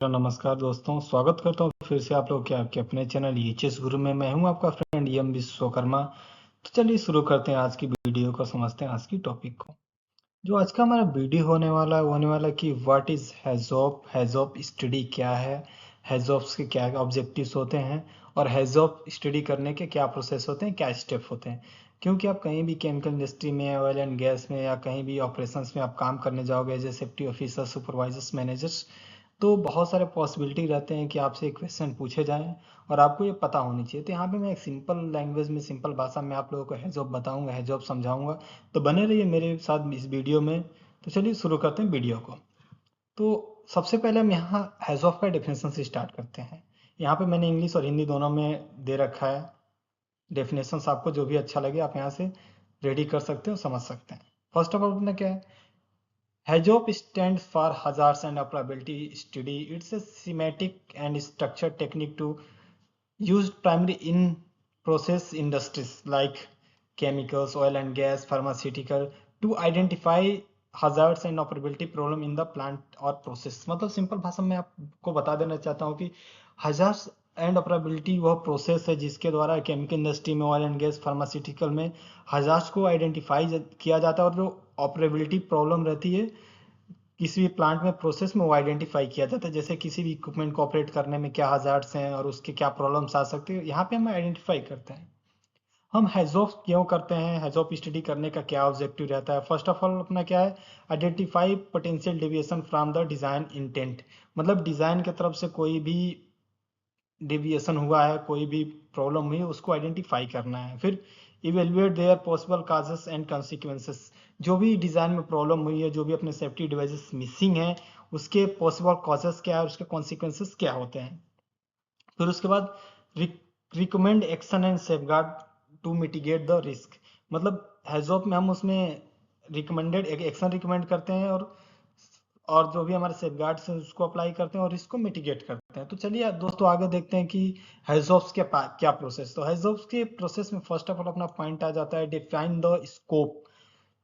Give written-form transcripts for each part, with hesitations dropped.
नमस्कार दोस्तों, स्वागत करता हूँ फिर से आप लोग के आपके अपने चैनल ईएचएस गुरु में। मैं हूँ आपका फ्रेंड एम विश्वकर्मा। तो चलिए शुरू करते हैं आज की वीडियो को, समझते हैं आज की टॉपिक को। जो आज का हमारा वीडियो होने वाला कि व्हाट इज हैजॉप, हैजॉप स्टडी क्या है, हैजॉप्स के क्या ऑब्जेक्टिव्स होते हैं और हैजॉप स्टडी करने के क्या प्रोसेस होते हैं, क्या स्टेप होते हैं। क्योंकि आप कहीं भी केमिकल इंडस्ट्री में, ऑयल एंड गैस में या कहीं भी ऑपरेशंस में आप काम करने जाओगे as a safety officer, supervisors, managers, तो बहुत सारे पॉसिबिलिटी रहते हैं कि आपसे एक क्वेश्चन पूछे जाएं और आपको ये पता होनी चाहिए। तो यहाँ पे मैं एक सिंपल लैंग्वेज में, सिंपल भाषा में आप लोगों को हैजॉप बताऊंगा, हैजॉप समझाऊंगा। तो बने रहिए मेरे साथ इस वीडियो में। तो चलिए शुरू करते हैं वीडियो को। तो सबसे पहले हम यहाँ हैजॉप का डेफिनेशन से स्टार्ट करते हैं। यहाँ पे मैंने इंग्लिश और हिंदी दोनों में दे रखा है डेफिनेशन। आपको जो भी अच्छा लगे आप यहाँ से रेडी कर सकते हो, समझ सकते हैं। फर्स्ट ऑफ ऑल अपना क्या है, HAZOP stands for Hazards and Operability Study. It's a schematic and structured technique to used primarily in process industries like chemicals, oil and gas, pharmaceutical to identify hazards and operability problem in the plant or process। मतलब simple भाषा में आपको बता देना चाहता हूँ कि hazards and operability वह प्रोसेस है जिसके द्वारा केमिकल इंडस्ट्री में, ऑयल एंड गैस, फार्मास्यूटिकल में हजार्ड्स को आइडेंटिफाई किया जाता है और जो ऑपरेबिलिटी प्रॉब्लम रहती है किसी भी प्लांट में, प्रोसेस में, वो आइडेंटिफाई किया जाता है। जैसे किसी भी इक्विपमेंट को ऑपरेट करने में क्या हजार्ड्स हैं और उसके क्या प्रॉब्लम्स आ सकते हैं, यहाँ पे हम आइडेंटिफाई करते हैं। हम हैजॉप क्यों करते हैं, हैजॉप स्टडी करने का क्या ऑब्जेक्टिव रहता है। फर्स्ट ऑफ ऑल अपना क्या है, identify potential deviation from the design intent. मतलब डिजाइन की तरफ से कोई भी डेविएशन हुआ है, कोई भी प्रॉब्लम हुई, उसको आइडेंटिफाई करना है। फिर evaluate their possible causes and consequences. जो भी डिजाइन में प्रॉब्लम हुई है, जो भी अपने सेफ्टी डिवाइसेस मिसिंग है, उसके पॉसिबल कॉजेस क्या है, उसके कॉन्सिक्वेंसेस क्या होते हैं। फिर उसके बाद recommend action and safeguard to mitigate the risk. मतलब हैजॉप में हम उसमें रिकमेंडेड एक्शन रिकमेंड करते हैं और जो भी हमारे सेफगार्ड्स हैं उसको अप्लाई करते हैं और इसको मिटिगेट करते हैं। तो चलिए दोस्तों आगे देखते हैं कि हैजॉप्स के क्या प्रोसेस। तो हैजॉप्स के प्रोसेस में फर्स्ट ऑफ ऑल अपना पॉइंट आ जाता है डिफाइन द स्कोप।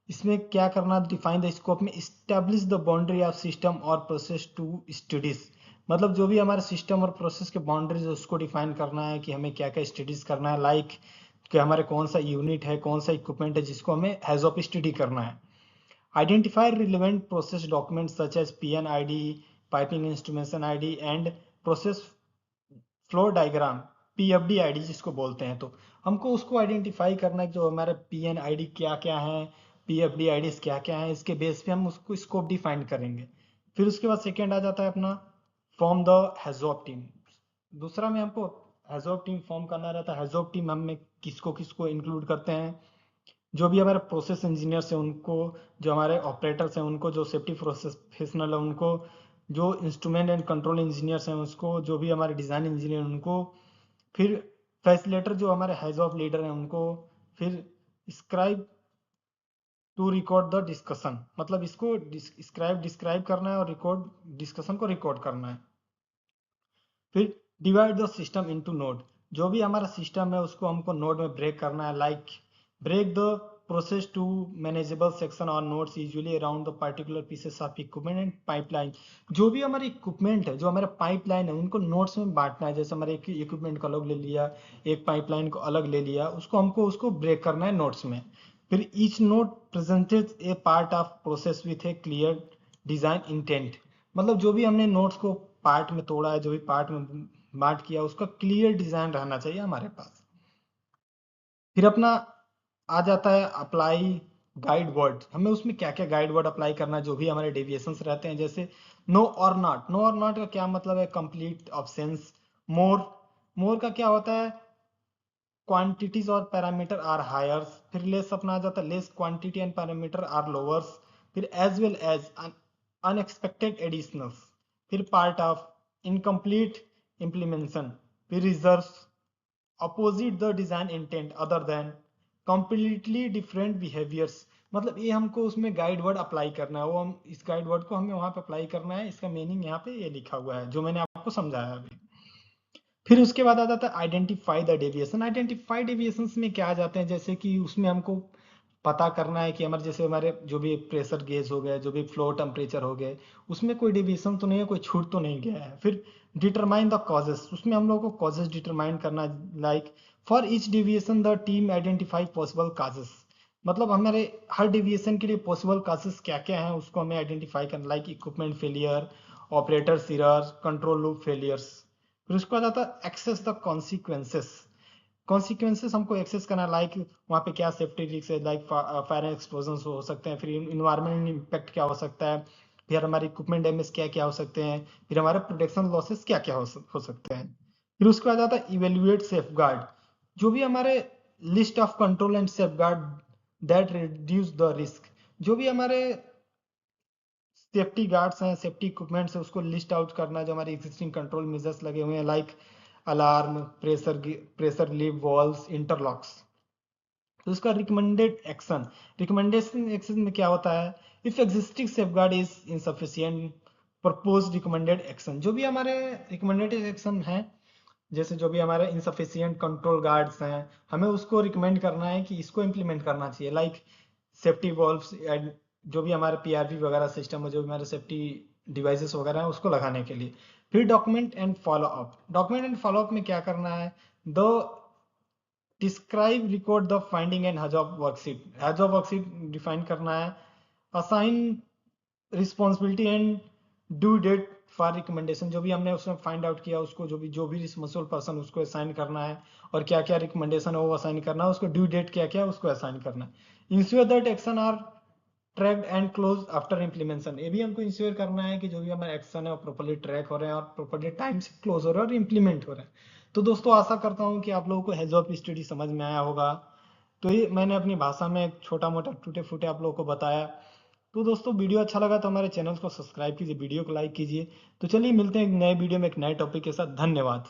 इसमें क्या करना, डिफाइन द स्कोप में establish the boundary of system और प्रोसेस टू स्टडीज। मतलब जो भी हमारे सिस्टम और प्रोसेस के बाउंड्रीज उसको डिफाइन करना है कि हमें क्या क्या स्टडीज करना है। लाइक कि हमारे कौन सा यूनिट है, कौन सा इक्विपमेंट है जिसको हमें हैजॉप स्टडी करना है। Identify relevant process documents such as PNID, piping instrumentation ID and process flow diagram, PFDID जिसको बोलते हैं। तो हमको उसको आइडेंटिफाई करना है जो हमारे PNID क्या क्या है, PFDID क्या क्या है, इसके बेस पे हम उसको स्कोप डिफाइन करेंगे। फिर उसके बाद सेकेंड आ जाता है अपना फॉर्म द हैजॉप टीम। दूसरा में हमको हैजॉप टीम फॉर्म करना रहता है। हैजॉप टीम हम में किसको किसको इंक्लूड करते हैं, जो भी हमारे प्रोसेस इंजीनियर्स हैं उनको, जो हमारे ऑपरेटर्स हैं उनको, जो सेफ्टी प्रोफेशनल है उनको, जो इंस्ट्रूमेंट एंड कंट्रोल इंजीनियर्स हैं उसको, जो भी हमारे डिज़ाइन इंजीनियर उनको, फिर फैसिलेटर जो हमारे हैज ऑफ लीडर हैं उनको, फिर scribe to record the discussion. मतलब इसको डिस्क्राइब करना है और रिकॉर्ड डिस्कशन को रिकॉर्ड करना है। फिर divide the system into node. जो भी हमारा सिस्टम है उसको हमको नोड में ब्रेक करना है। Like break the process to manageable section और nodes usually around the particular pieces of equipment and pipeline. जो भी हमारे इक्विपमेंट है, जो हमारे पाइपलाइन है, उनको नोड्स में बांटना है। जैसे हमारे एक इक्विपमेंट को अलग ले लिया, एक पाइपलाइन को अलग ले लिया, उसको हमको उसको ब्रेक करना है नोड्स में। फिर each node presented A part of process with A clear design intent. मतलब जो भी हमने नोट्स को पार्ट में तोड़ा है, जो भी पार्ट में बांट किया, उसका क्लियर डिजाइन रहना चाहिए हमारे पास। फिर अपना आ जाता है अप्लाई गाइड वर्ड। हमें उसमें क्या क्या गाइड वर्ड अप्लाई करना है, जो भी हमारे डेविएशंस रहते हैं। जैसे नो और नॉट। नो और नॉट का क्या मतलब है, कंप्लीट ऑब्सेंस। मोर, मोर का क्या होता है, क्वांटिटीज और पैरामीटर आर हायर्स। फिर लेस अपना आ जाता है, less quantity and parameter are lowers. फिर as well as unexpected additionals. फिर पार्ट ऑफ, इनकम्प्लीट इम्प्लीमेंटेशन। फिर reverse, opposite the design intent, other than, completely different behaviours. मतलब ये हमको उसमें गाइड वर्ड अप्लाई करना है। वो हम इस गाइड वर्ड को हमें वहां पे अप्लाई करना है। इसका मीनिंग यहाँ पे ये लिखा हुआ है जो मैंने आपको समझाया अभी। फिर उसके बाद आ जाता है identify the deviation. Identify deviations में क्या आ जाते हैं, जैसे कि उसमें हमको पता करना है कि हमारे जैसे हमारे जो भी प्रेशर गेज हो गए, जो भी फ्लो टेम्परेचर हो गए, उसमें कोई डिविएशन तो नहीं है, कोई छूट तो नहीं गया है। फिर डिटरमाइन द कॉजेस, उसमें हम लोग को कॉजेस डिटरमाइन करना, like for each deviation the team identify possible causes, मतलब हमारे हर डिविएशन के लिए पॉसिबल काजेस क्या क्या हैं उसको हमें आइडेंटिफाई करना, like equipment failure, operator error, control loop failures. फिर उसके बाद आता है एक्सेस द कॉन्सिक्वेंसेस, कॉन्सिक्वेंसेस हमको एक्सेस करना, लाइक वहाँ पे क्या सेफ्टी रिस्क है, लाइक फायर एक्सप्लोजन हो सकते हैं, फिर इन्वायरमेंट इम्पैक्ट क्या हो सकता है, फिर हमारे इक्विपमेंट डैमेज क्या क्या हो सकते हैं, फिर हमारे प्रोटेक्शन लॉसेस क्या क्या हो सकते हैं। फिर उसके बाद आता है इवेल्युएट सेफगार्ड, जो भी हमारे list of control and safeguard that reduce the risk, जो भी हमारे सेफ्टी गार्ड्स हैं, सेफ्टी इक्विपमेंट्स है, उसको लिस्ट आउट करना जो हमारे एग्जिस्टिंग कंट्रोल मेजर्स लगे हुए हैं, like alarm, pressure leave valves, interlocks. तो उसका रिकमेंडेशन एक्शन में क्या होता है, if existing safeguard is insufficient propose recommended action, जो भी हमारे रिकमेंडेड एक्शन है, जैसे जो भी हमारे इनसफिशिएंट कंट्रोल गार्ड्स हैं, हमें उसको रिकमेंड करना है कि इसको इम्प्लीमेंट करना चाहिए, लाइक सेफ्टी वॉल्व्स, जो भी हमारे पीआरवी वगैरह सिस्टम है, जो भी हमारे सेफ्टी डिवाइसेस वगैरह हैं उसको लगाने के लिए। फिर document and follow up, document and follow up में क्या करना है, the describe record the finding and HAZOP worksheet, HAZOP worksheet define करना है, assign responsibility and due date for recommendation, जो भी हमने उसमें फाइंड आउट किया उसको जो भी रिस्पॉन्सिबल पर्सन उसको असाइन करना है, और क्या क्या रिकमेंडेशन है वो असाइन करना है, उसको ड्यू डेट क्या क्या है उसको असाइन करना है। Ensure that action are tracked and close after implementation, ये भी हमको इंश्योर करना है कि जो भी हमारे एक्शन है वो प्रॉपर्ली ट्रैक हो रहे हैं और प्रॉपर्ली टाइम से क्लोज हो रहे हैं और इम्प्लीमेंट हो रहे हैं। तो दोस्तों आशा करता हूँ कि आप लोगों को हेजॉप स्टडी समझ में आया होगा। तो ये मैंने अपनी भाषा में एक छोटा मोटा टूटे फूटे आप लोगों को बताया। तो दोस्तों वीडियो अच्छा लगा तो हमारे चैनल को सब्सक्राइब कीजिए, वीडियो को लाइक कीजिए। तो चलिए मिलते हैं एक नए वीडियो में एक नए टॉपिक के साथ। धन्यवाद।